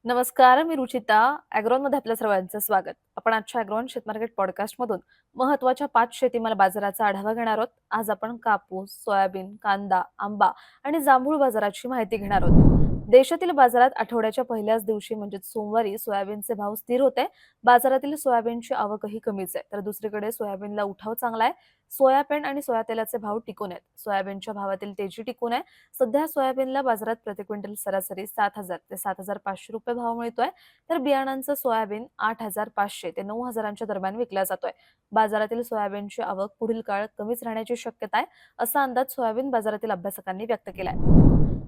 नमस्कार, मी रुचिता. ॲग्रोनमध्ये आपल्या सर्वांचं स्वागत. आपण आजच्या ॲग्रोन शेतमार्केट पॉडकास्टमधून महत्त्वाच्या 5 शेतीमाल बाजाराचा आढावा घेणार आहोत. आज आपण कापूस, सोयाबीन, कांदा, आंबा आणि जांभूळ बाजाराची माहिती घेणार आहोत. देशातील बाजारात आठवड्याच्या पहिल्याच दिवशी म्हणजेच सोमवारी सोयाबीनचे भाव स्थिर होते. बाजारातील सोयाबीनची आवकही कमीच आहे. तर दुसरीकडे सोयाबीनला उठाव चांगला आहे. सोयाबीन आणि सोयातेलाचे भाव टिकून आहेत. सोयाबीनच्या भावातील तेजी टिकून आहे. सध्या सोयाबीनला बाजारात प्रति क्विंटल सरासरी 7,000 ते 7,500 रुपये भाव मिळतोय. तर बियाणांचं सोयाबीन 8,500 ते 9,000च्या दरम्यान विकला जातोय. बाजारातील सोयाबीनची आवक पुढील काळ कमीच राहण्याची शक्यता आहे, असा अंदाज सोयाबीन बाजारातील अभ्यासकांनी व्यक्त केलाय.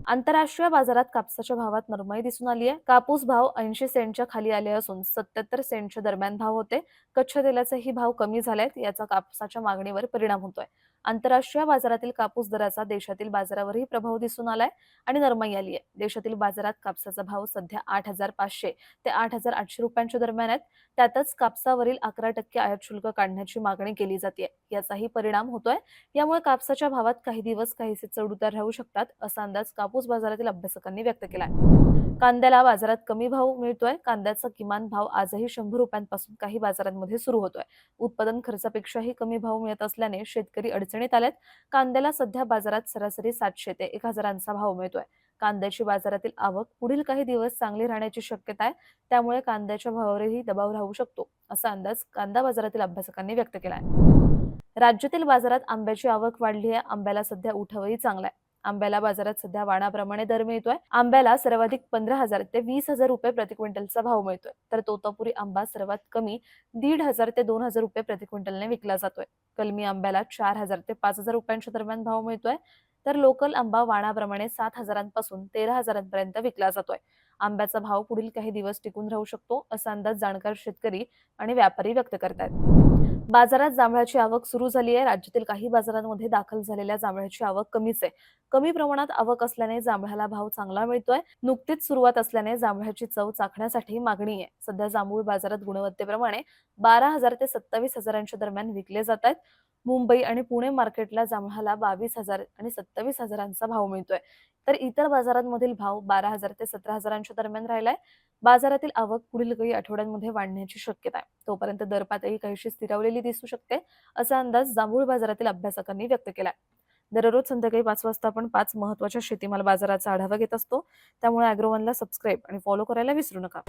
आंतरराष्ट्रीय बाजारात कापसाच्या भावात नरमाई दिसून आली आहे. कापूस भाव 80 सेंटच्या खाली आले असून 77 सेंटच्या दरम्यान भाव होते. कच्च्या तेलाचेही भाव कमी झालेत. याचा कापसाच्या मागणीवर परिणाम होतोय. आंतरराष्ट्रीय बाजारातील कापूस दराचा देशातील बाजारावरही प्रभाव दिसून आलाय आणि नरमाई आली आहे. देशातील बाजारात कापसाचा भाव सध्या 8,500 ते 8,800 रुपयांच्या दरम्यान आहेत. त्यातच कापसावरील 11% आयात शुल्क काढण्याची मागणी केली जाते. याचाही परिणाम होतोय. यामुळे कापसाच्या भावात काही दिवस काहीसे चढ-उतार राहू शकतात, असा अंदाज कापूस बाजारातील अभ्यासकांनी व्यक्त केलाय. कांद्याला बाजारात कमी भाव मिळतोय. कांद्याचा किमान भाव आजही 100 रुपयांपासून काही बाजारांमध्ये सुरू होतोय. उत्पादन खर्चापेक्षाही कमी भाव मिळत असल्याने शेतकरी अडचणीत आलेत. कांद्याला सध्या बाजारात सरासरी 700 ते 1,000चा भाव मिळतोय. कांद्याची बाजारातील आवक पुढील काही दिवस चांगली राहण्याची शक्यता आहे. त्यामुळे कांद्याच्या भावावरही दबाव राहू शकतो, असा अंदाज कांदा बाजारातील अभ्यासकांनी व्यक्त केलाय. राज्यातील बाजारात आंब्याची आवक वाढली आहे. आंब्याला सध्या उठावही चांगला आहे. आंब्याला बाजारात सध्या वाणाप्रमाणे दर मिळतोय. आंब्याला सर्वाधिक 15,000 ते 20,000 रुपये प्रति क्विंटलचा भाव मिळतोय. तर तोतापुरी आंबा सर्वात कमी 1,500 ते 2,000 रुपये प्रति क्विंटलने विकला जातोय. कलमी आंब्याला 4,000 ते 5,000 रुपयांच्या दरम्यान भाव मिळतोय. तर लोकल आंबा वाणाप्रमाणे 7,000पासून 13,000पर्यंत विकला जातोय. आंब्याचा भाव पुढील काही दिवस टिकून राहू शकतो, असा अंदाज जाणकार शेतकरी आणि व्यापारी व्यक्त करतायत. बाजारात जांभळाची आवक सुरू झाली आहे. राज्यातील काही बाजारांमध्ये दाखल झालेल्या जांभळाची आवक कमीच आहे. कमी प्रमाणात आवक असल्याने जांभळाला भाव चांगला मिळतोय. नुकतीच सुरुवात असल्याने जांभळाची चव चाखण्यासाठी मागणी आहे. सध्या जांभूळ बाजारात गुणवत्तेप्रमाणे 12,000 ते 27,000च्या दरम्यान विकले जात आहेत. मुंबई आणि पुणे मार्केटला जांभळाला 22,000 आणि 27,000चा भाव मिळतोय. तर इतर बाजारांमधील भाव 12,000 ते 17,000च्या दरम्यान राहिलाय. बाजारातील आवक पुढील काही आठवड्यांमध्ये वाढण्याची शक्यता आहे. तोपर्यंत दर पातळी काहीशी स्थिरावलेली दिसू शकते, असा अंदाज जांभूळ बाजारातील अभ्यासकांनी व्यक्त केलाय. दररोज संध्याकाळी 5 वाजता आपण 5 महत्त्वाच्या शेतीमाल बाजाराचा आढावा घेत असतो. त्यामुळे ॲग्रोवनला सबस्क्राईब आणि फॉलो करायला विसरू नका.